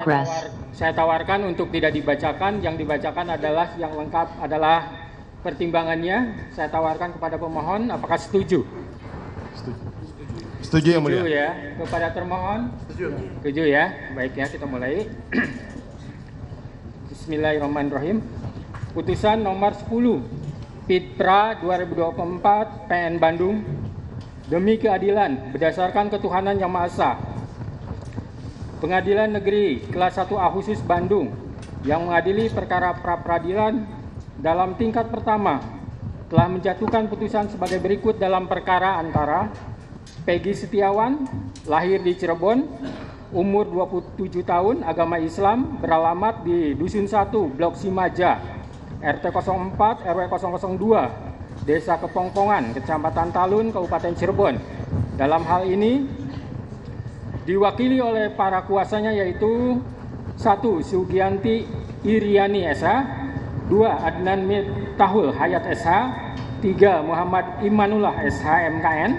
progress. Saya tawarkan untuk tidak dibacakan. Yang dibacakan adalah yang lengkap adalah pertimbangannya. Saya tawarkan kepada pemohon, apakah setuju? Setuju yang mulia. Setuju ya. Kepada termohon? Setuju ya. Baik ya, kita mulai. Bismillahirrahmanirrahim. Putusan nomor 10 Pitpra 2024 PN Bandung. Demi keadilan berdasarkan ketuhanan Yang Maha Esa, Pengadilan Negeri Kelas 1A Khusus Bandung yang mengadili perkara pra-peradilan dalam tingkat pertama telah menjatuhkan putusan sebagai berikut dalam perkara antara Peggy Setiawan, lahir di Cirebon, umur 27 tahun, agama Islam, beralamat di Dusun 1, Blok Simaja, RT 04 RW 002, Desa Kepongpongan, Kecamatan Talun, Kabupaten Cirebon. Dalam hal ini diwakili oleh para kuasanya yaitu 1. Sugianti Iriani SH, 2. Adnan Miftahul Hayat SH, 3. Muhammad Imanullah SH MKN,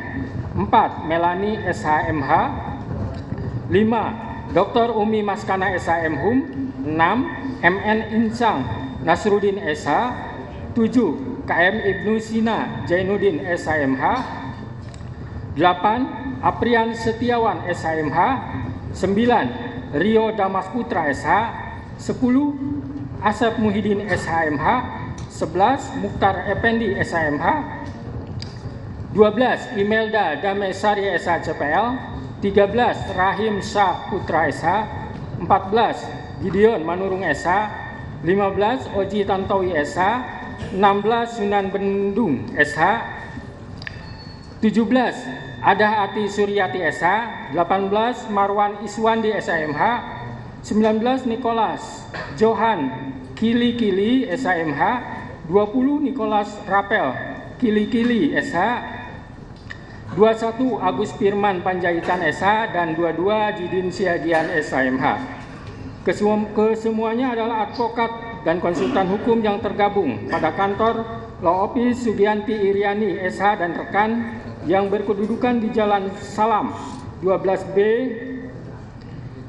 4. Melani SH MH, 5. Dr. Umi Maskana SH MHUM, 6. MN Insang Nasruddin SH, 7. KM Ibnu Sina Jainuddin SHMH, 8. Aprian Setiawan SHMH, 9. Rio Damas Putra SH, 10. Asep Muhyiddin SHMH, 11. Mukhtar Effendi SHMH, 12. Imelda Damesari SH CPL, 13. Rahim Shah Putra SH, 14. Gideon Manurung SH, 15. Oji Tantowi SH, 16. Sunan Bendung SH, 17. Adah Ati Suryati SH, 18. Marwan Iswandi SHMH, 19. Nicholas Johan Kili Kili SHMH, 20. Nicholas Rapel Kili Kili SH, 21. Agus Firman Panjaitan SH, dan 22. Jidin Siagian SHMH. Kesemuanya adalah advokat dan konsultan hukum yang tergabung pada kantor Law Office Sugianti Iriani SH dan rekan yang berkedudukan di Jalan Salam 12B,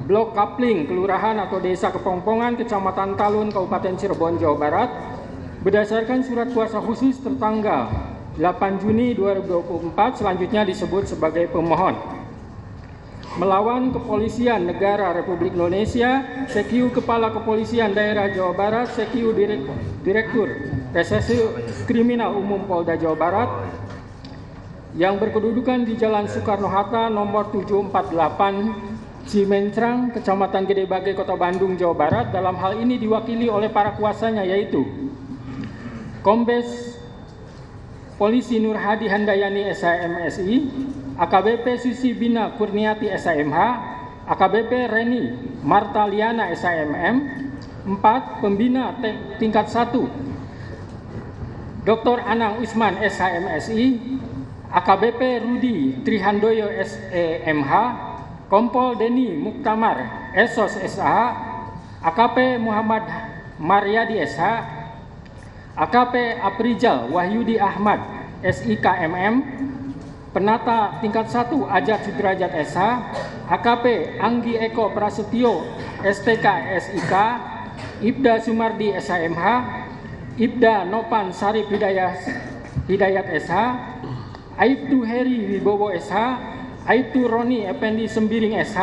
Blok Kapling, Kelurahan atau Desa Kepongpongan, Kecamatan Talun, Kabupaten Cirebon, Jawa Barat, berdasarkan surat kuasa khusus tertanggal 8 Juni 2024, selanjutnya disebut sebagai pemohon. Melawan Kepolisian Negara Republik Indonesia, CQ Kepala Kepolisian Daerah Jawa Barat, CQ Direktur Reserse Kriminal Umum Polda Jawa Barat, yang berkedudukan di Jalan Soekarno-Hatta nomor 748 Cimencrang, Kecamatan Gede Bage, Kota Bandung, Jawa Barat. Dalam hal ini diwakili oleh para kuasanya yaitu Kombes Polisi Nur Hadi Handayani SHMSI, AKBP Susi Bina Kurniati SHMH, AKBP Reni Martaliana SHMM, 4. Pembina tingkat 1 Dr. Anang Usman SHMSI, AKBP Rudi Trihandoyo SEMH, Kompol Deni Muktamar Esos SH, AKP Muhammad Maryadi SH, AKP Aprijal Wahyudi Ahmad SIKMM, Penata tingkat 1 Ajat Sudrajat SH, AKP Anggi Eko Prasetyo STK SIK, Ibda Sumardi SHMH, Ibda Nopan Sarip Hidayat SH, Aibtu Heri Wibowo SH, Aibtu Roni Effendi Sembiring SH,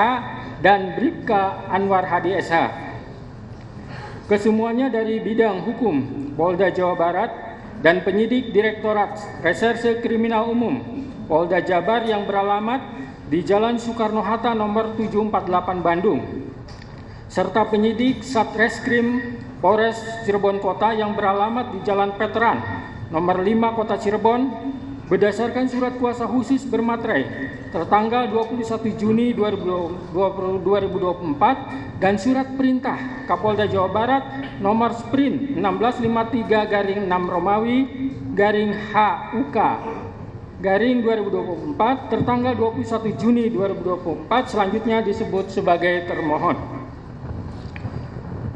dan Bribka Anwar Hadi SH. Kesemuanya dari bidang hukum Polda Jawa Barat dan penyidik Direktorat Reserse Kriminal Umum Polda Jabar yang beralamat di Jalan Soekarno-Hatta nomor 748 Bandung, serta penyidik Satreskrim Polres Cirebon Kota yang beralamat di Jalan Veteran nomor 5 Kota Cirebon, berdasarkan surat kuasa khusus bermaterai tertanggal 21 Juni 2024 dan surat perintah Kapolda Jawa Barat nomor Sprint 1653/6 Romawi HUK garing 2024 tertanggal 21 Juni 2024, selanjutnya disebut sebagai termohon.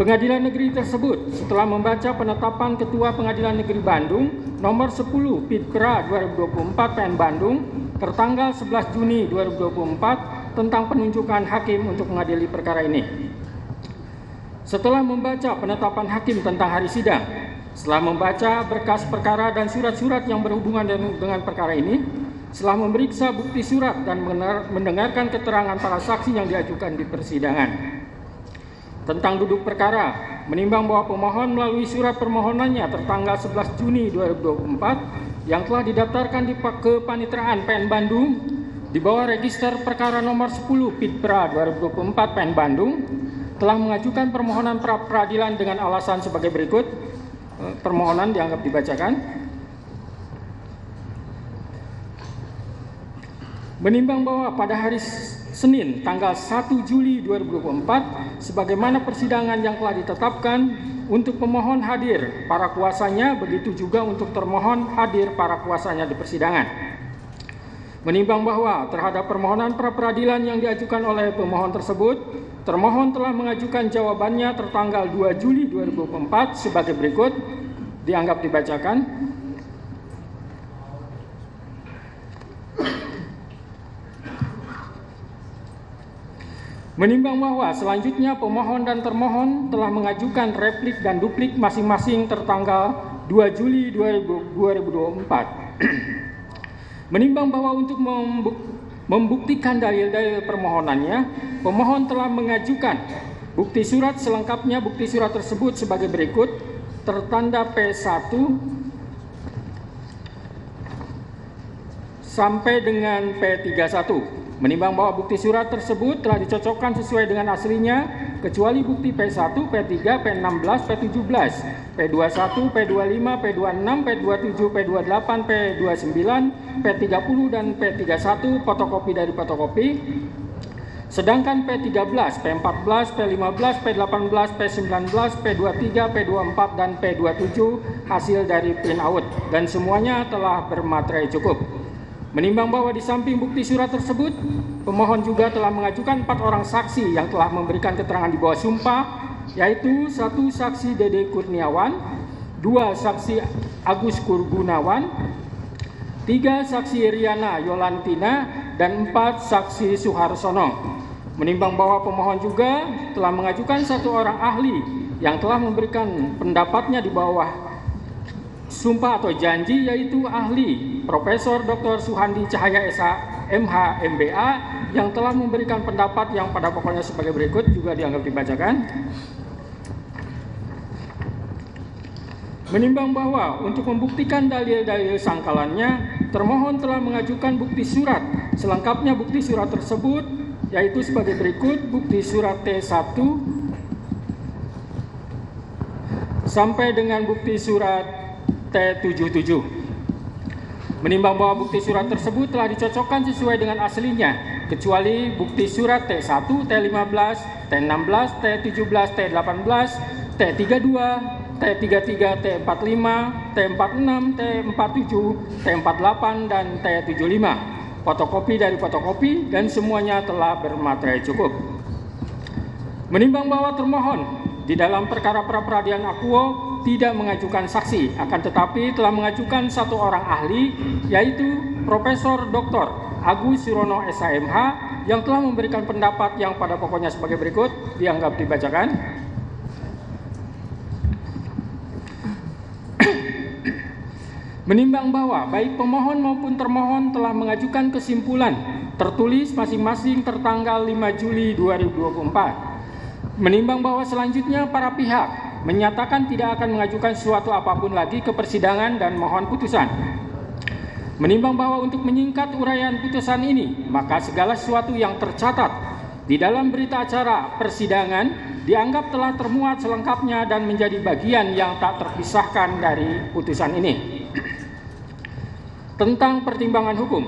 Pengadilan negeri tersebut setelah membaca penetapan Ketua Pengadilan Negeri Bandung nomor 10 Pitpra 2024 PN Bandung tertanggal 11 Juni 2024 tentang penunjukan hakim untuk mengadili perkara ini. Setelah membaca penetapan hakim tentang hari sidang, setelah membaca berkas perkara dan surat-surat yang berhubungan dengan perkara ini, setelah memeriksa bukti surat dan mendengarkan keterangan para saksi yang diajukan di persidangan. Tentang duduk perkara, menimbang bahwa pemohon melalui surat permohonannya tertanggal 11 Juni 2024 yang telah didaftarkan di Kepanitraan PN Bandung di bawah register perkara nomor 10 Pitpra 2024 PN Bandung telah mengajukan permohonan pra peradilan dengan alasan sebagai berikut. Permohonan dianggap dibacakan. Menimbang bahwa pada hari Senin tanggal 1 Juli 2024 sebagaimana persidangan yang telah ditetapkan untuk pemohon hadir para kuasanya, begitu juga untuk termohon hadir para kuasanya di persidangan. Menimbang bahwa terhadap permohonan pra peradilan yang diajukan oleh pemohon tersebut, termohon telah mengajukan jawabannya tertanggal 2 Juli 2024 sebagai berikut, dianggap dibacakan. Menimbang bahwa selanjutnya pemohon dan termohon telah mengajukan replik dan duplik masing-masing tertanggal 2 Juli 2024. Menimbang bahwa untuk membuktikan dalil-dalil permohonannya, pemohon telah mengajukan bukti surat selengkapnya. Bukti surat tersebut sebagai berikut, tertanda P1 sampai dengan P31. Menimbang bahwa bukti surat tersebut telah dicocokkan sesuai dengan aslinya, kecuali bukti P1, P3, P16, P17, P21, P25, P26, P27, P28, P29, P30, dan P31 fotokopi dari fotokopi. Sedangkan P13, P14, P15, P18, P19, P23, P24, dan P27 hasil dari print out, dan semuanya telah bermaterai cukup. Menimbang bahwa di samping bukti surat tersebut, pemohon juga telah mengajukan 4 orang saksi yang telah memberikan keterangan di bawah sumpah, yaitu 1 saksi Dede Kurniawan, 2 saksi Agus Kurgunawan, 3 saksi Riana Yolantina, dan 4 saksi Suharsono. Menimbang bahwa pemohon juga telah mengajukan 1 orang ahli yang telah memberikan pendapatnya di bawah sumpah atau janji, yaitu ahli Profesor Dr. Suhandi Cahaya SH MH MBA yang telah memberikan pendapat yang pada pokoknya sebagai berikut, juga dianggap dibacakan. Menimbang bahwa untuk membuktikan dalil-dalil sangkalannya, termohon telah mengajukan bukti surat selengkapnya. Bukti surat tersebut yaitu sebagai berikut: bukti surat T1 sampai dengan bukti surat T77. Menimbang bahwa bukti surat tersebut telah dicocokkan sesuai dengan aslinya, kecuali bukti surat T1, T15, T16, T17, T18, T32, T33, T45, T46, T47, T48, dan T75. Fotokopi dari fotokopi, dan semuanya telah bermaterai cukup. Menimbang bahwa termohon di dalam perkara pra peradilan akuo tidak mengajukan saksi, akan tetapi telah mengajukan 1 orang ahli, yaitu Profesor Dr. Agus Surono SHMH yang telah memberikan pendapat yang pada pokoknya sebagai berikut, dianggap dibacakan. Menimbang bahwa baik pemohon maupun termohon telah mengajukan kesimpulan tertulis masing-masing tertanggal 5 Juli 2024. Menimbang bahwa selanjutnya para pihak menyatakan tidak akan mengajukan sesuatu apapun lagi ke persidangan dan mohon putusan. Menimbang bahwa untuk menyingkat uraian putusan ini, maka segala sesuatu yang tercatat di dalam berita acara persidangan dianggap telah termuat selengkapnya dan menjadi bagian yang tak terpisahkan dari putusan ini. Tentang pertimbangan hukum,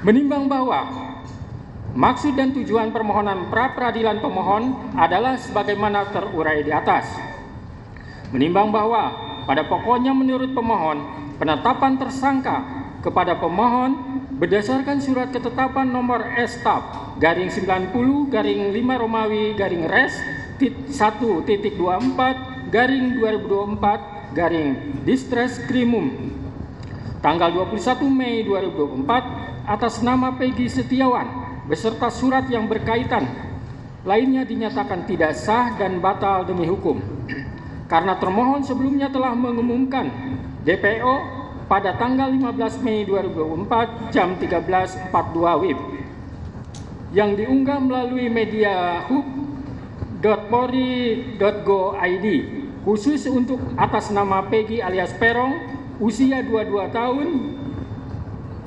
menimbang bahwa maksud dan tujuan permohonan pra peradilan pemohon adalah sebagaimana terurai di atas. Menimbang bahwa pada pokoknya menurut pemohon, penetapan tersangka kepada pemohon berdasarkan surat ketetapan nomor S-TAP garing 90 garing 5 Romawi garing Res 1.24 garing 2024 garing Distres Krimum tanggal 21 Mei 2024 atas nama Peggy Setiawan beserta surat yang berkaitan lainnya dinyatakan tidak sah dan batal demi hukum. Karena termohon sebelumnya telah mengumumkan DPO pada tanggal 15 Mei 2024 jam 13.42 WIB yang diunggah melalui media hub.polri.go.id khusus untuk atas nama Peggy alias Peron, usia 22 tahun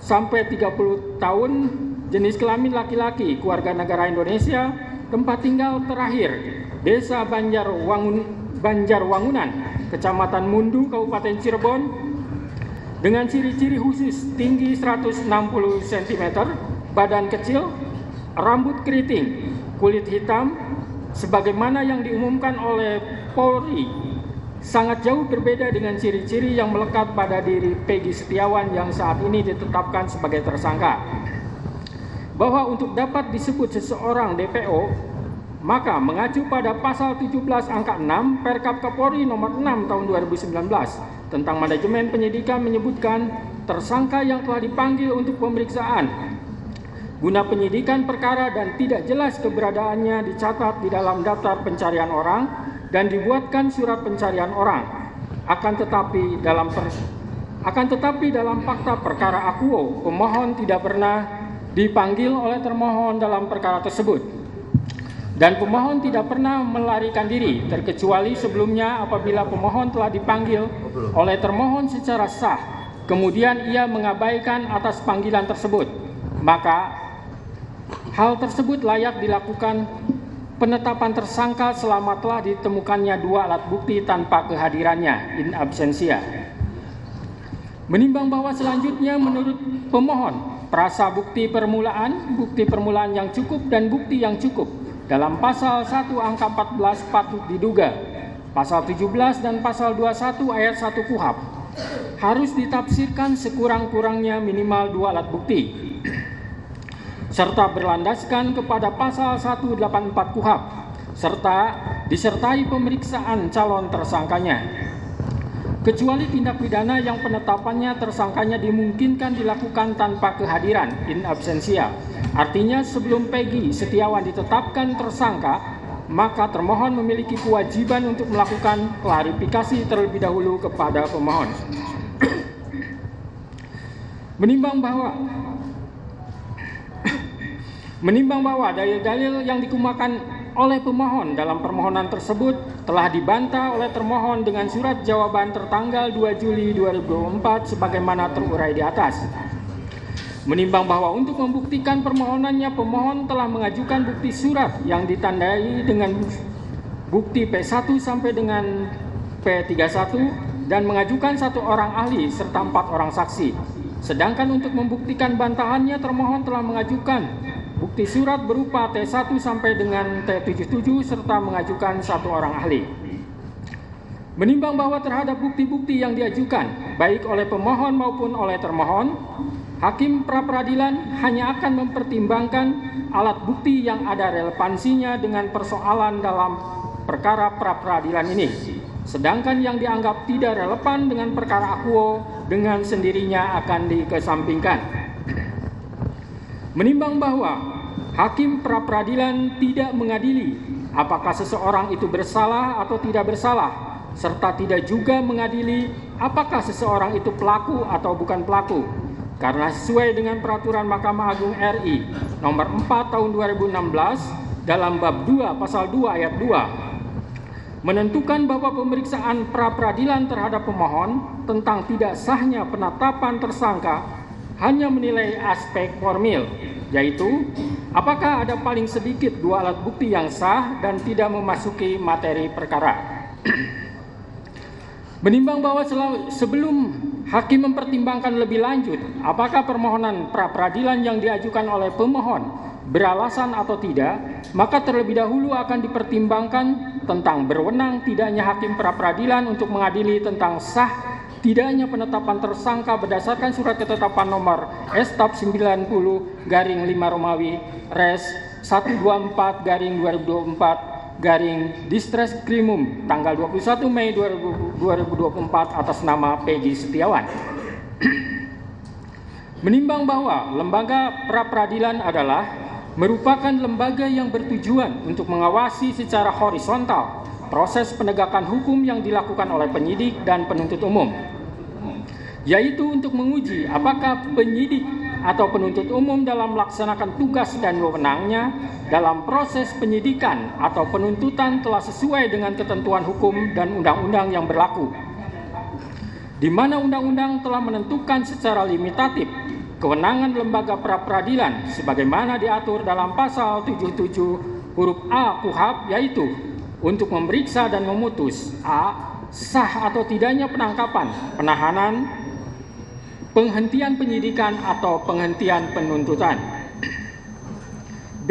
sampai 30 tahun, jenis kelamin laki-laki, keluarga negara Indonesia, tempat tinggal terakhir Desa Banjarwangunan, Kecamatan Mundu, Kabupaten Cirebon, dengan ciri-ciri khusus tinggi 160 cm, badan kecil, rambut keriting, kulit hitam, sebagaimana yang diumumkan oleh Polri, sangat jauh berbeda dengan ciri-ciri yang melekat pada diri Peggy Setiawan yang saat ini ditetapkan sebagai tersangka. Bahwa untuk dapat disebut seseorang DPO, maka mengacu pada pasal 17 angka 6 Perkap Kapolri nomor 6 tahun 2019 tentang manajemen penyidikan menyebutkan tersangka yang telah dipanggil untuk pemeriksaan guna penyidikan perkara dan tidak jelas keberadaannya dicatat di dalam daftar pencarian orang dan dibuatkan surat pencarian orang. Akan tetapi dalam fakta perkara akuo, pemohon tidak pernah dipanggil oleh termohon dalam perkara tersebut, dan pemohon tidak pernah melarikan diri, terkecuali sebelumnya apabila pemohon telah dipanggil oleh termohon secara sah, kemudian ia mengabaikan atas panggilan tersebut, maka hal tersebut layak dilakukan penetapan tersangka selama telah ditemukannya dua alat bukti tanpa kehadirannya in absentia. Menimbang bahwa selanjutnya menurut pemohon, prasa bukti permulaan yang cukup dan bukti yang cukup dalam pasal 1 angka 14 patut diduga, pasal 17 dan pasal 21 ayat 1 KUHP harus ditafsirkan sekurang-kurangnya minimal dua alat bukti, serta berlandaskan kepada pasal 184 KUHP, serta disertai pemeriksaan calon tersangkanya. Kecuali tindak pidana yang penetapannya tersangkanya dimungkinkan dilakukan tanpa kehadiran in absentia. Artinya sebelum Peggy Setiawan ditetapkan tersangka, maka termohon memiliki kewajiban untuk melakukan klarifikasi terlebih dahulu kepada pemohon. Menimbang bahwa dalil-dalil yang dikemukakan oleh pemohon dalam permohonan tersebut telah dibantah oleh termohon dengan surat jawaban tertanggal 2 Juli 2024 sebagaimana terurai di atas. Menimbang bahwa untuk membuktikan permohonannya, pemohon telah mengajukan bukti surat yang ditandai dengan bukti P1 sampai dengan P31 dan mengajukan 1 orang ahli serta 4 orang saksi. Sedangkan untuk membuktikan bantahannya, termohon telah mengajukan bukti surat berupa T1 sampai dengan T77 serta mengajukan 1 orang ahli. Menimbang bahwa terhadap bukti-bukti yang diajukan baik oleh pemohon maupun oleh termohon, hakim pra-peradilan hanya akan mempertimbangkan alat bukti yang ada relevansinya dengan persoalan dalam perkara pra-peradilan ini. Sedangkan yang dianggap tidak relevan dengan perkara akuo dengan sendirinya akan dikesampingkan. Menimbang bahwa hakim pra-peradilan tidak mengadili apakah seseorang itu bersalah atau tidak bersalah, serta tidak juga mengadili apakah seseorang itu pelaku atau bukan pelaku, karena sesuai dengan peraturan Mahkamah Agung RI nomor 4 tahun 2016 dalam bab 2 pasal 2 ayat 2 menentukan bahwa pemeriksaan pra-peradilan terhadap pemohon tentang tidak sahnya penetapan tersangka hanya menilai aspek formil, yaitu apakah ada paling sedikit 2 alat bukti yang sah dan tidak memasuki materi perkara. Menimbang bahwa sebelum hakim mempertimbangkan lebih lanjut apakah permohonan pra-peradilan yang diajukan oleh pemohon beralasan atau tidak, maka terlebih dahulu akan dipertimbangkan tentang berwenang tidaknya hakim pra-peradilan untuk mengadili tentang sah tidaknya penetapan tersangka berdasarkan surat ketetapan nomor Staf 90 garing 5 Romawi Res 124/2024 garing Distreskrimum tanggal 21 Mei 2024 atas nama Peggy Setiawan. Menimbang bahwa lembaga pra-peradilan adalah merupakan lembaga yang bertujuan untuk mengawasi secara horizontal proses penegakan hukum yang dilakukan oleh penyidik dan penuntut umum, yaitu untuk menguji apakah penyidik atau penuntut umum dalam melaksanakan tugas dan wewenangnya dalam proses penyidikan atau penuntutan telah sesuai dengan ketentuan hukum dan undang-undang yang berlaku, di mana undang-undang telah menentukan secara limitatif kewenangan lembaga pra-peradilan sebagaimana diatur dalam pasal 77 huruf A KUHP, yaitu untuk memeriksa dan memutus a. sah atau tidaknya penangkapan, penahanan, penghentian penyidikan atau penghentian penuntutan. B.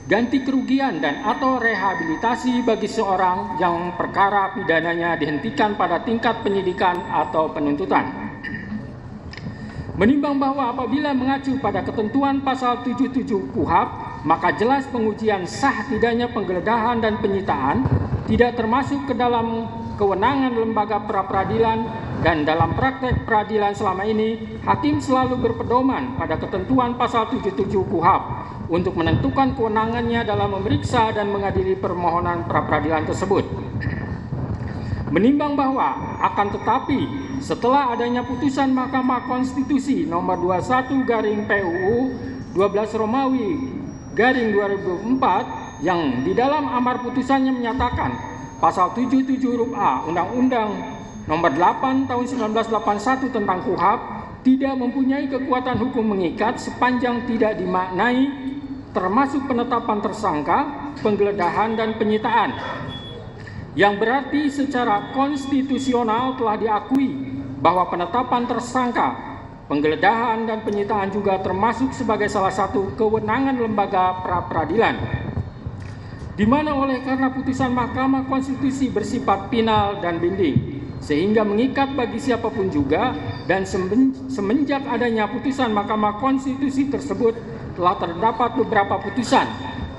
Ganti kerugian dan atau rehabilitasi bagi seorang yang perkara pidananya dihentikan pada tingkat penyidikan atau penuntutan. Menimbang bahwa apabila mengacu pada ketentuan pasal 77 KUHP, maka jelas pengujian sah tidaknya penggeledahan dan penyitaan tidak termasuk ke dalam kewenangan lembaga pra-peradilan, dan dalam praktek peradilan selama ini, hakim selalu berpedoman pada ketentuan pasal 77 KUHP untuk menentukan kewenangannya dalam memeriksa dan mengadili permohonan pra-peradilan tersebut. Menimbang bahwa akan tetapi setelah adanya putusan Mahkamah Konstitusi nomor 21 garing PUU 12 Romawi garing 2004 yang di dalam amar putusannya menyatakan pasal 77 huruf A Undang-Undang nomor 8 tahun 1981 tentang KUHP tidak mempunyai kekuatan hukum mengikat sepanjang tidak dimaknai termasuk penetapan tersangka, penggeledahan dan penyitaan, yang berarti secara konstitusional telah diakui bahwa penetapan tersangka, penggeledahan dan penyitaan juga termasuk sebagai salah satu kewenangan lembaga pra-peradilan, di mana oleh karena putusan Mahkamah Konstitusi bersifat final dan binding, sehingga mengikat bagi siapapun juga, dan semenjak adanya putusan Mahkamah Konstitusi tersebut telah terdapat beberapa putusan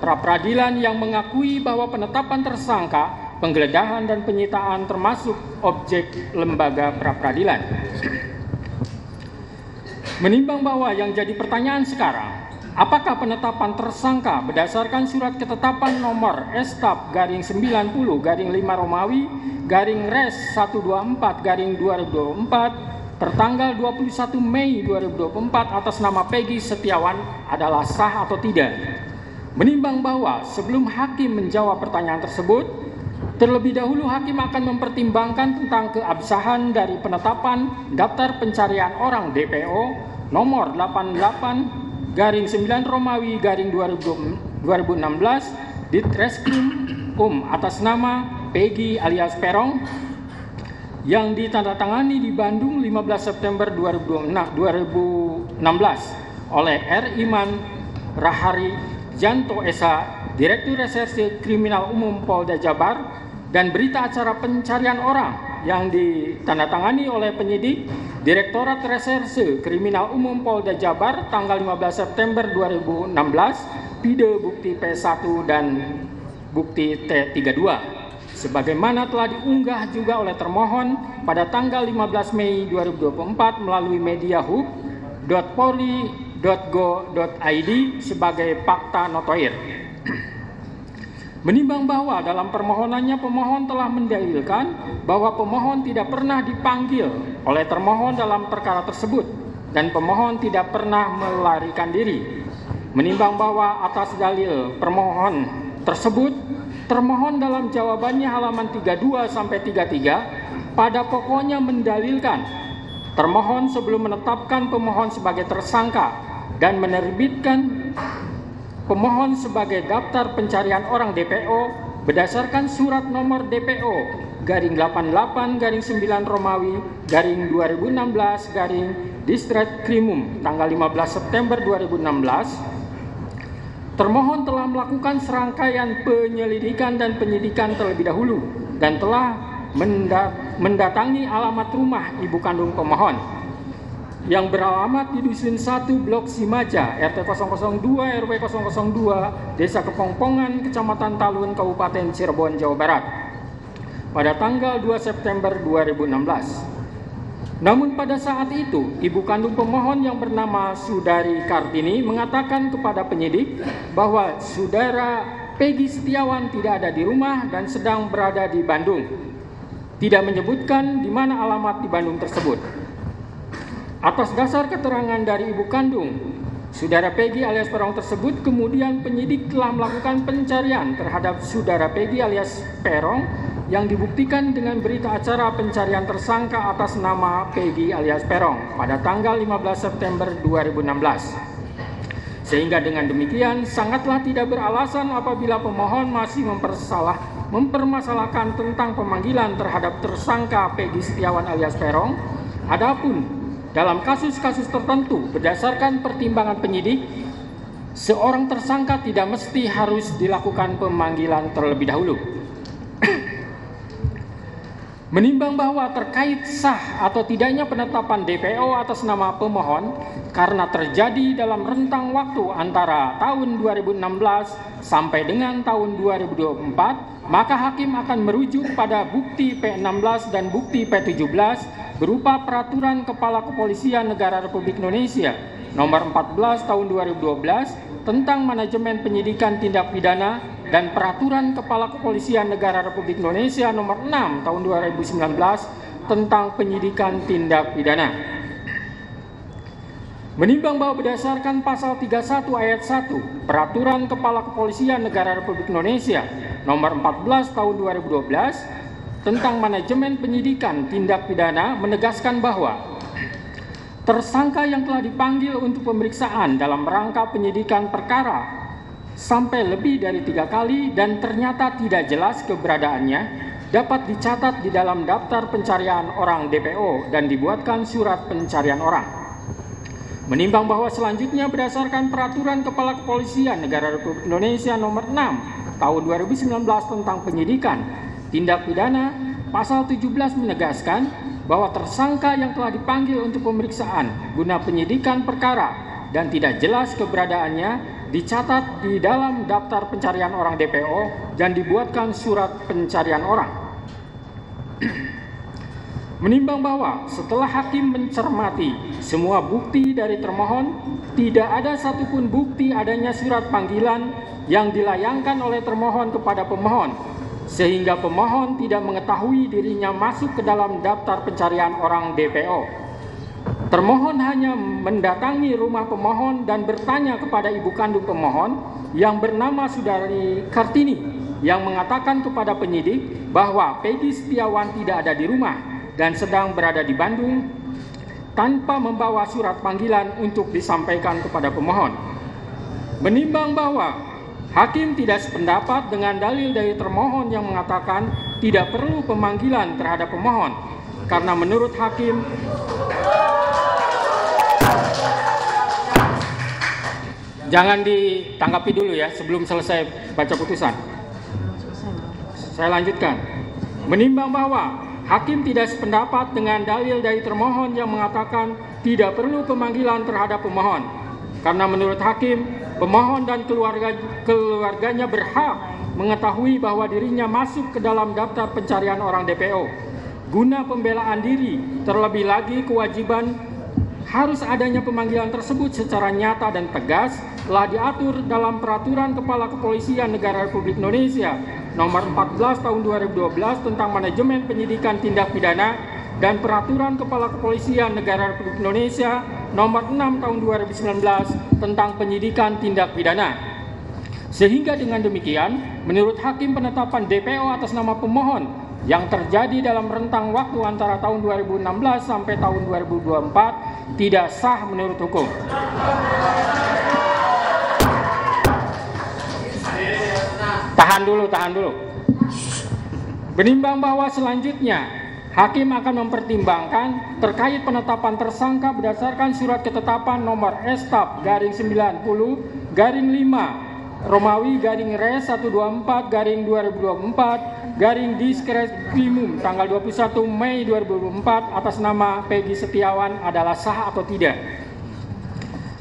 pra-peradilan yang mengakui bahwa penetapan tersangka, penggeledahan dan penyitaan termasuk objek lembaga pra-peradilan. Menimbang bahwa yang jadi pertanyaan sekarang, apakah penetapan tersangka berdasarkan surat ketetapan nomor Estap garing 90 garing 5 Romawi garing Res 124 garing 2024 tertanggal 21 Mei 2024 atas nama Peggy Setiawan adalah sah atau tidak? Menimbang bahwa sebelum hakim menjawab pertanyaan tersebut, terlebih dahulu hakim akan mempertimbangkan tentang keabsahan dari penetapan daftar pencarian orang DPO nomor 88 garing 9 Romawi garing 2016 Ditreskrim atas nama Peggy alias Perong yang ditandatangani di Bandung 15 September 2016 oleh R. Iman Rahari Janto Esa, Direktur Reserse Kriminal Umum Polda Jabar, dan berita acara pencarian orang yang ditandatangani oleh penyidik Direktorat Reserse Kriminal Umum Polda Jabar tanggal 15 September 2016, pide bukti P1 dan bukti T32, sebagaimana telah diunggah juga oleh termohon pada tanggal 15 Mei 2024 melalui media hub.polri.go.id sebagai fakta notoir. Menimbang bahwa dalam permohonannya pemohon telah mendalilkan bahwa pemohon tidak pernah dipanggil oleh termohon dalam perkara tersebut dan pemohon tidak pernah melarikan diri. Menimbang bahwa atas dalil permohon tersebut, termohon dalam jawabannya halaman 32 sampai 33 pada pokoknya mendalilkan termohon sebelum menetapkan pemohon sebagai tersangka dan menerbitkan pemohon sebagai daftar pencarian orang DPO berdasarkan surat nomor DPO garing 88 garing 9 Romawi garing 2016 garing Distreskrimum tanggal 15 September 2016, termohon telah melakukan serangkaian penyelidikan dan penyidikan terlebih dahulu dan telah mendatangi alamat rumah ibu kandung pemohon yang beralamat di Dusun 1 Blok Simaja, RT 002 RW 002, Desa Kepongpongan, Kecamatan Talun, Kabupaten Cirebon, Jawa Barat, pada tanggal 2 September 2016. Namun pada saat itu, ibu kandung pemohon yang bernama Saudari Kartini mengatakan kepada penyidik bahwa saudara Peggy Setiawan tidak ada di rumah dan sedang berada di Bandung. Tidak menyebutkan di mana alamat di Bandung tersebut. Atas dasar keterangan dari ibu kandung, saudara Peggy alias Peron tersebut, kemudian penyidik telah melakukan pencarian terhadap saudara Peggy alias Peron yang dibuktikan dengan berita acara pencarian tersangka atas nama Peggy alias Peron pada tanggal 15 September 2016. Sehingga dengan demikian sangatlah tidak beralasan apabila pemohon masih mempermasalahkan tentang pemanggilan terhadap tersangka Peggy Setiawan alias Peron. Adapun dalam kasus-kasus tertentu berdasarkan pertimbangan penyidik, seorang tersangka tidak mesti harus dilakukan pemanggilan terlebih dahulu. Menimbang bahwa terkait sah atau tidaknya penetapan DPO atas nama pemohon karena terjadi dalam rentang waktu antara tahun 2016 sampai dengan tahun 2024, maka hakim akan merujuk pada bukti P16 dan bukti P17 berupa Peraturan Kepala Kepolisian Negara Republik Indonesia Nomor 14 Tahun 2012 tentang Manajemen Penyidikan Tindak Pidana dan Peraturan Kepala Kepolisian Negara Republik Indonesia Nomor 6 Tahun 2019 tentang Penyidikan Tindak Pidana. Menimbang bahwa berdasarkan pasal 31 ayat 1 Peraturan Kepala Kepolisian Negara Republik Indonesia Nomor 14 Tahun 2012 tentang Manajemen Penyidikan Tindak Pidana menegaskan bahwa tersangka yang telah dipanggil untuk pemeriksaan dalam rangka penyidikan perkara sampai lebih dari 3 kali dan ternyata tidak jelas keberadaannya dapat dicatat di dalam daftar pencarian orang DPO dan dibuatkan surat pencarian orang. Menimbang bahwa selanjutnya berdasarkan Peraturan Kepala Kepolisian Negara Republik Indonesia Nomor 6 Tahun 2019 tentang Penyidikan Tindak Pidana, pasal 17 menegaskan bahwa tersangka yang telah dipanggil untuk pemeriksaan guna penyidikan perkara dan tidak jelas keberadaannya dicatat di dalam daftar pencarian orang DPO dan dibuatkan surat pencarian orang. Menimbang bahwa setelah hakim mencermati semua bukti dari termohon, tidak ada satupun bukti adanya surat panggilan yang dilayangkan oleh termohon kepada pemohon, sehingga pemohon tidak mengetahui dirinya masuk ke dalam daftar pencarian orang DPO. Termohon hanya mendatangi rumah pemohon dan bertanya kepada ibu kandung pemohon yang bernama Saudari Kartini yang mengatakan kepada penyidik bahwa Peggy Setiawan tidak ada di rumah dan sedang berada di Bandung tanpa membawa surat panggilan untuk disampaikan kepada pemohon. Menimbang bahwa hakim tidak sependapat dengan dalil dari termohon yang mengatakan tidak perlu pemanggilan terhadap pemohon karena menurut hakim jangan ditanggapi dulu ya sebelum selesai baca putusan. Saya lanjutkan. Menimbang bahwa hakim tidak sependapat dengan dalil dari termohon yang mengatakan tidak perlu pemanggilan terhadap pemohon karena menurut hakim pemohon dan keluarganya berhak mengetahui bahwa dirinya masuk ke dalam daftar pencarian orang DPO guna pembelaan diri, terlebih lagi kewajiban harus adanya pemanggilan tersebut secara nyata dan tegas telah diatur dalam Peraturan Kepala Kepolisian Negara Republik Indonesia Nomor 14 Tahun 2012 tentang Manajemen Penyidikan Tindak Pidana dan Peraturan Kepala Kepolisian Negara Republik Indonesia Nomor 6 Tahun 2019 tentang Penyidikan Tindak Pidana. Sehingga dengan demikian, menurut hakim penetapan DPO atas nama pemohon yang terjadi dalam rentang waktu antara tahun 2016 sampai tahun 2024 tidak sah menurut hukum. Tahan dulu. Menimbang bahwa selanjutnya hakim akan mempertimbangkan terkait penetapan tersangka berdasarkan surat ketetapan nomor S/90/5 Romawi /Res 124/2024 Diskrimum tanggal 21 Mei 2024 atas nama Peggy Setiawan adalah sah atau tidak.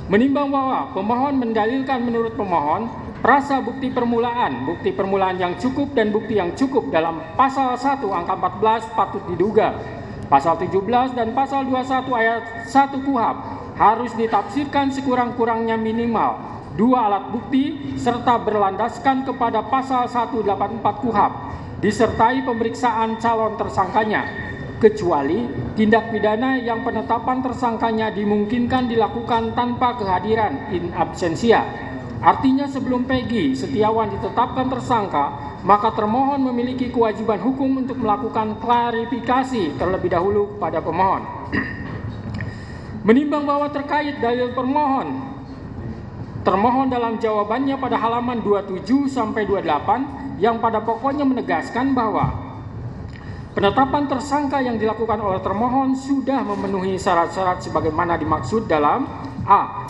Menimbang bahwa pemohon mendalilkan menurut pemohon prasa bukti permulaan yang cukup dan bukti yang cukup dalam pasal 1 angka 14 patut diduga Pasal 17 dan Pasal 21 ayat 1 KUHP harus ditafsirkan sekurang-kurangnya minimal 2 alat bukti serta berlandaskan kepada Pasal 184 KUHP disertai pemeriksaan calon tersangkanya, kecuali tindak pidana yang penetapan tersangkanya dimungkinkan dilakukan tanpa kehadiran in absentia. Artinya sebelum Peggy Setiawan ditetapkan tersangka, maka termohon memiliki kewajiban hukum untuk melakukan klarifikasi terlebih dahulu pada pemohon. Menimbang bahwa terkait dalil termohon dalam jawabannya pada halaman 27 sampai 28 yang pada pokoknya menegaskan bahwa penetapan tersangka yang dilakukan oleh termohon sudah memenuhi syarat-syarat sebagaimana dimaksud dalam A.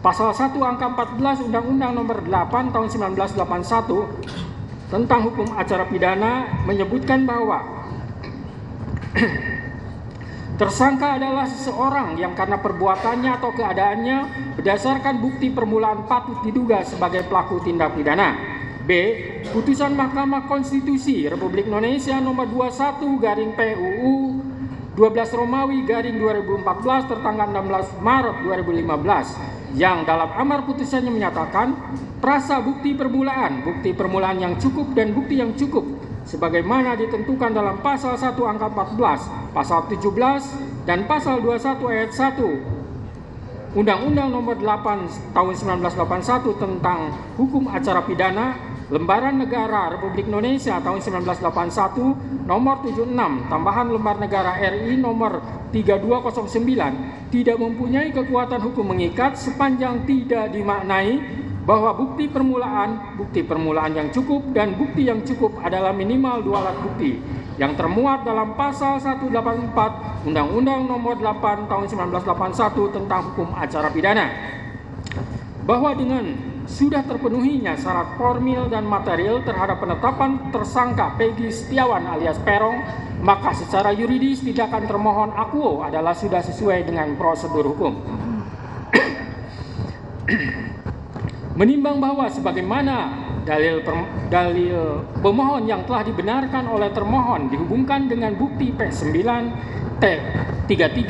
Pasal 1 angka 14 Undang-Undang Nomor 8 Tahun 1981 tentang hukum acara pidana menyebutkan bahwa tersangka adalah seseorang yang karena perbuatannya atau keadaannya berdasarkan bukti permulaan patut diduga sebagai pelaku tindak pidana. B. Putusan Mahkamah Konstitusi Republik Indonesia Nomor 21 garing PUU 12 Romawi garing 2014 tertanggal 16 Maret 2015 yang dalam amar putusannya menyatakan prasa bukti permulaan yang cukup dan bukti yang cukup sebagaimana ditentukan dalam Pasal 1 angka 14, Pasal 17 dan Pasal 21 ayat 1 Undang-Undang Nomor 8 Tahun 1981 tentang hukum acara pidana, Lembaran Negara Republik Indonesia tahun 1981 nomor 76 tambahan Lembar Negara RI nomor 3209 tidak mempunyai kekuatan hukum mengikat sepanjang tidak dimaknai bahwa bukti permulaan yang cukup dan bukti yang cukup adalah minimal 2 alat bukti yang termuat dalam Pasal 184 Undang-Undang Nomor 8 Tahun 1981 tentang hukum acara pidana, bahwa dengan sudah terpenuhinya syarat formil dan material terhadap penetapan tersangka Peggy Setiawan alias Peron, maka secara yuridis tindakan termohon akuo adalah sudah sesuai dengan prosedur hukum. Menimbang bahwa sebagaimana dalil pemohon yang telah dibenarkan oleh termohon dihubungkan dengan bukti P9, T33,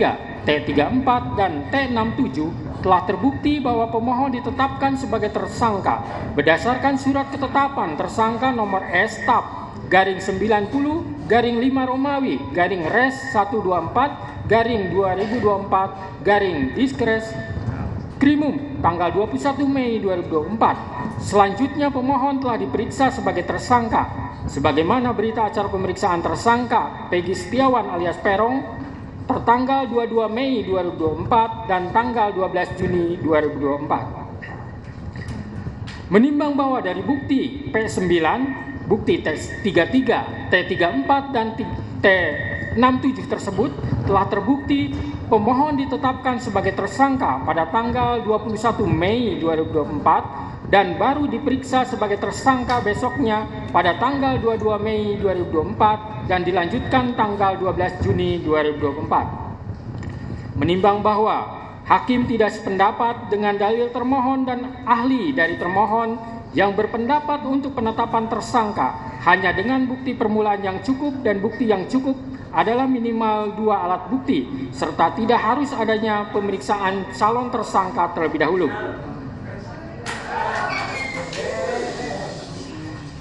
T34, dan T67 telah terbukti bahwa pemohon ditetapkan sebagai tersangka berdasarkan surat ketetapan tersangka nomor S/TAP garing 90 garing 5 Romawi garing Res 124 garing 2024 garing Diskres Krimum tanggal 21 Mei 2024. Selanjutnya pemohon telah diperiksa sebagai tersangka sebagaimana berita acara pemeriksaan tersangka Peggy Setiawan alias Peron tertanggal 22 Mei 2024 dan tanggal 12 Juni 2024. Menimbang bahwa dari bukti P9, bukti T33, T34, dan T67 tersebut telah terbukti pemohon ditetapkan sebagai tersangka pada tanggal 21 Mei 2024 dan baru diperiksa sebagai tersangka besoknya pada tanggal 22 Mei 2024 dan dilanjutkan tanggal 12 Juni 2024. Menimbang bahwa hakim tidak sependapat dengan dalil termohon dan ahli dari termohon yang berpendapat untuk penetapan tersangka hanya dengan bukti permulaan yang cukup dan bukti yang cukup adalah minimal 2 alat bukti serta tidak harus adanya pemeriksaan calon tersangka terlebih dahulu.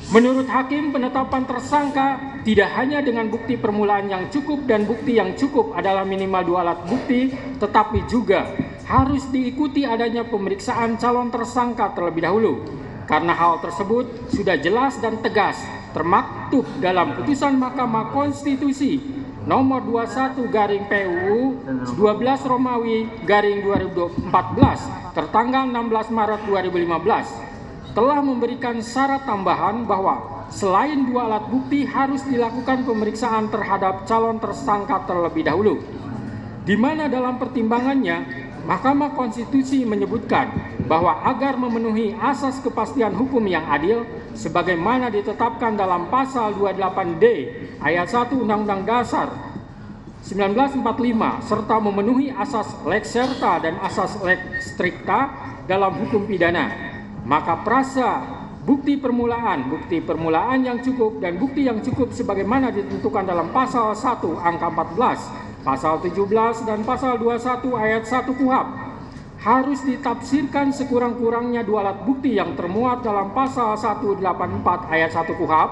Menurut hakim, penetapan tersangka tidak hanya dengan bukti permulaan yang cukup dan bukti yang cukup adalah minimal 2 alat bukti, tetapi juga harus diikuti adanya pemeriksaan calon tersangka terlebih dahulu. Karena hal tersebut sudah jelas dan tegas termaktub dalam putusan Mahkamah Konstitusi nomor 21 garing PUU 12 Romawi garing 2014 tertanggal 16 Maret 2015. Telah memberikan syarat tambahan bahwa selain 2 alat bukti harus dilakukan pemeriksaan terhadap calon tersangka terlebih dahulu, di mana dalam pertimbangannya Mahkamah Konstitusi menyebutkan bahwa agar memenuhi asas kepastian hukum yang adil sebagaimana ditetapkan dalam Pasal 28D ayat 1 Undang-Undang Dasar 1945 serta memenuhi asas lex serta dan asas lex stricta dalam hukum pidana, maka prasa bukti permulaan yang cukup dan bukti yang cukup sebagaimana ditentukan dalam pasal 1 angka 14, pasal 17 dan pasal 21 ayat 1 KUHP harus ditafsirkan sekurang-kurangnya dua alat bukti yang termuat dalam pasal 184 ayat 1 KUHP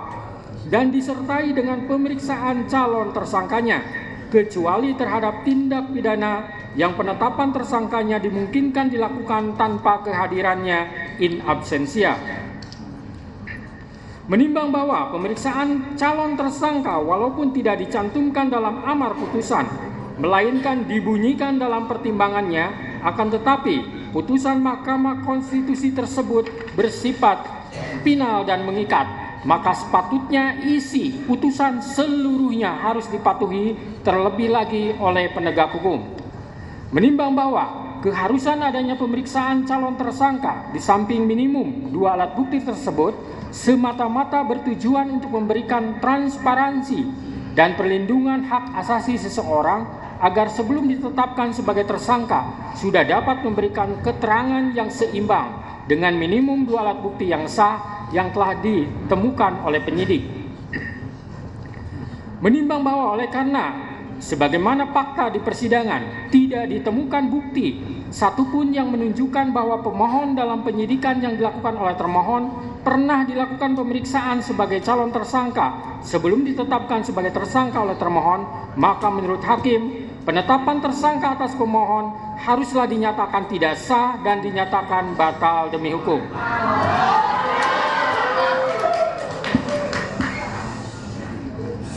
dan disertai dengan pemeriksaan calon tersangkanya, kecuali terhadap tindak pidana yang penetapan tersangkanya dimungkinkan dilakukan tanpa kehadirannya in absentia. Menimbang bahwa pemeriksaan calon tersangka walaupun tidak dicantumkan dalam amar putusan, melainkan dibunyikan dalam pertimbangannya, akan tetapi putusan Mahkamah Konstitusi tersebut bersifat final dan mengikat, maka sepatutnya isi putusan seluruhnya harus dipatuhi terlebih lagi oleh penegak hukum. Menimbang bahwa keharusan adanya pemeriksaan calon tersangka di samping minimum dua alat bukti tersebut semata-mata bertujuan untuk memberikan transparansi dan perlindungan hak asasi seseorang agar sebelum ditetapkan sebagai tersangka sudah dapat memberikan keterangan yang seimbang dengan minimum dua alat bukti yang sah yang telah ditemukan oleh penyidik. Menimbang bahwa oleh karena sebagaimana fakta di persidangan tidak ditemukan bukti satupun yang menunjukkan bahwa pemohon dalam penyidikan yang dilakukan oleh termohon pernah dilakukan pemeriksaan sebagai calon tersangka sebelum ditetapkan sebagai tersangka oleh termohon, maka menurut hakim penetapan tersangka atas pemohon haruslah dinyatakan tidak sah dan dinyatakan batal demi hukum.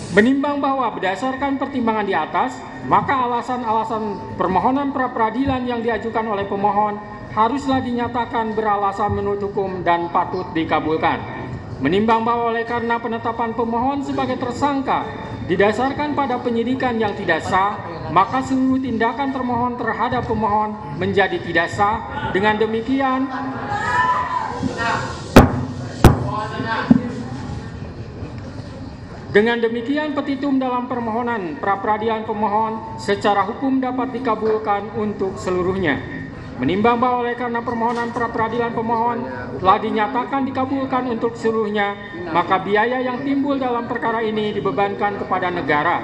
Menimbang bahwa berdasarkan pertimbangan di atas, maka alasan-alasan permohonan pra-peradilan yang diajukan oleh pemohon haruslah dinyatakan beralasan menurut hukum dan patut dikabulkan. Menimbang bahwa oleh karena penetapan pemohon sebagai tersangka didasarkan pada penyidikan yang tidak sah, maka seluruh tindakan termohon terhadap pemohon menjadi tidak sah. Dengan demikian petitum dalam permohonan pra-peradilan pemohon secara hukum dapat dikabulkan untuk seluruhnya. Menimbang bahwa oleh karena permohonan pra-peradilan pemohon telah dinyatakan dikabulkan untuk seluruhnya, maka biaya yang timbul dalam perkara ini dibebankan kepada negara.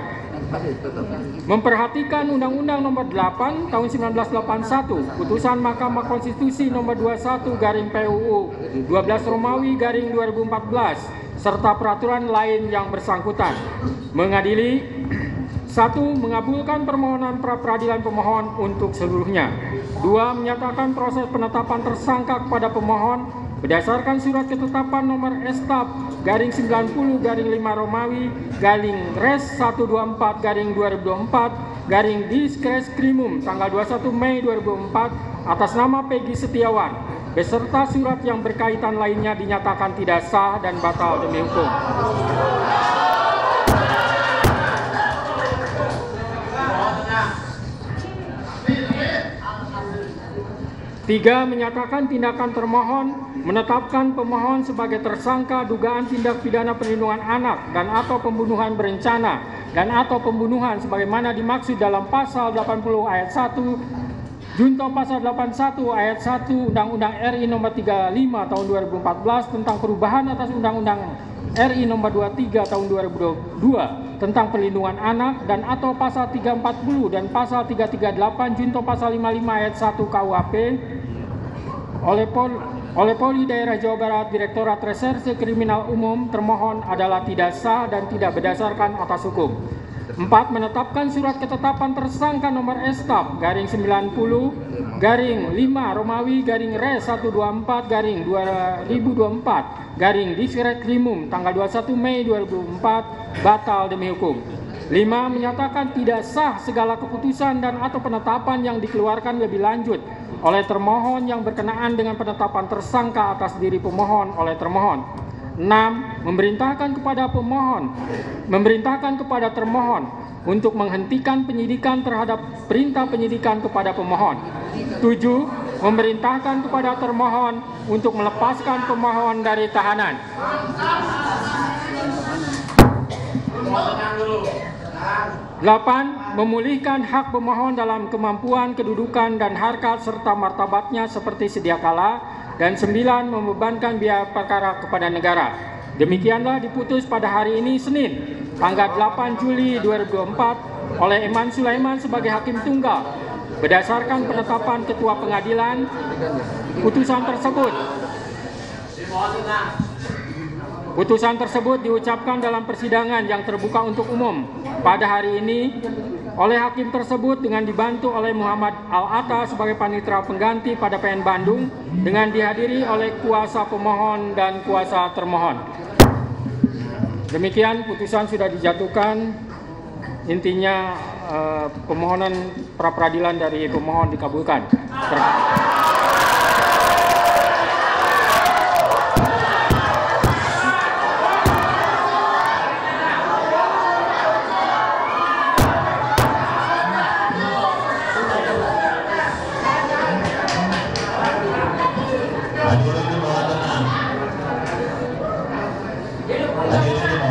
Memperhatikan Undang-Undang Nomor 8 Tahun 1981, Putusan Mahkamah Konstitusi Nomor 21/PUU 12 Romawi /2014 serta peraturan lain yang bersangkutan, mengadili 1. Mengabulkan permohonan pra-peradilan pemohon untuk seluruhnya. 2. Menyatakan proses penetapan tersangka kepada pemohon berdasarkan surat ketetapan nomor STAP/90/5 Romawi /Res 124/2024 tanggal 21 Mei 2004 atas nama Peggy Setiawan beserta surat yang berkaitan lainnya dinyatakan tidak sah dan batal demi hukum. 3. Menyatakan tindakan termohon menetapkan pemohon sebagai tersangka dugaan tindak pidana perlindungan anak dan atau pembunuhan berencana dan atau pembunuhan sebagaimana dimaksud dalam pasal 80 ayat 1 junto pasal 81 ayat 1 Undang-Undang RI Nomor 35 Tahun 2014 tentang perubahan atas Undang-Undang RI Nomor 23 Tahun 2022 tentang perlindungan anak dan atau pasal 340 dan pasal 338 junto pasal 55 ayat 1 KUHP oleh Polri Daerah Jawa Barat Direktorat Reserse Kriminal Umum termohon adalah tidak sah dan tidak berdasarkan atas hukum. 4. Menetapkan surat ketetapan tersangka nomor STAP/90/5 Romawi /Res 124/2024 tanggal 21 Mei 2004 batal demi hukum. 5. Menyatakan tidak sah segala keputusan dan atau penetapan yang dikeluarkan lebih lanjut oleh termohon yang berkenaan dengan penetapan tersangka atas diri pemohon oleh termohon. 6. Memerintahkan kepada termohon untuk menghentikan penyidikan terhadap perintah penyidikan kepada pemohon. 7. Memerintahkan kepada termohon untuk melepaskan pemohon dari tahanan. 8. Memulihkan hak pemohon dalam kemampuan, kedudukan, dan harkat serta martabatnya seperti sedia kala dan 9 membebankan biaya perkara kepada negara. Demikianlah diputus pada hari ini Senin, tanggal 8 Juli 2024 oleh Eman Sulaiman sebagai Hakim Tunggal. Berdasarkan penetapan Ketua Pengadilan, putusan tersebut diucapkan dalam persidangan yang terbuka untuk umum pada hari ini oleh hakim tersebut dengan dibantu oleh Muhammad Al-Atta sebagai panitera pengganti pada PN Bandung dengan dihadiri oleh kuasa pemohon dan kuasa termohon. Demikian putusan sudah dijatuhkan. Intinya pemohonan pra-peradilan dari pemohon dikabulkan.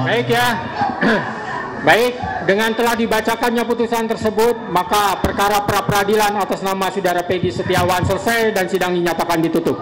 Baik ya. Baik, dengan telah dibacakannya putusan tersebut, maka perkara pra-peradilan atas nama Saudara Peggy Setiawan selesai dan sidang dinyatakan ditutup.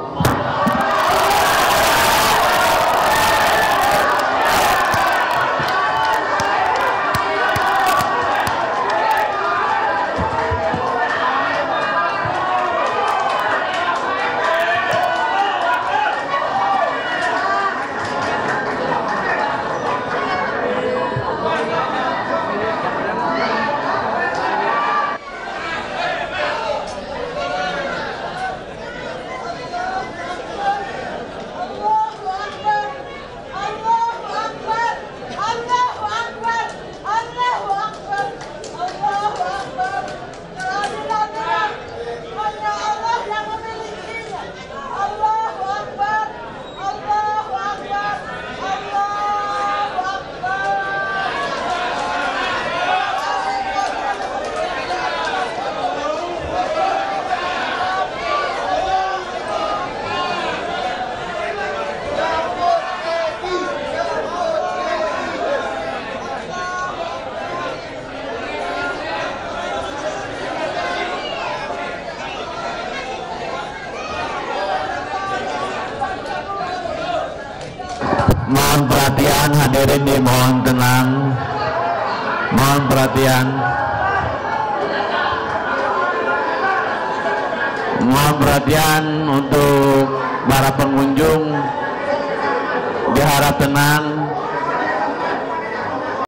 Mohon perhatian hadirin, dimohon tenang. Mohon perhatian. Mohon perhatian untuk para pengunjung. Diharap tenang.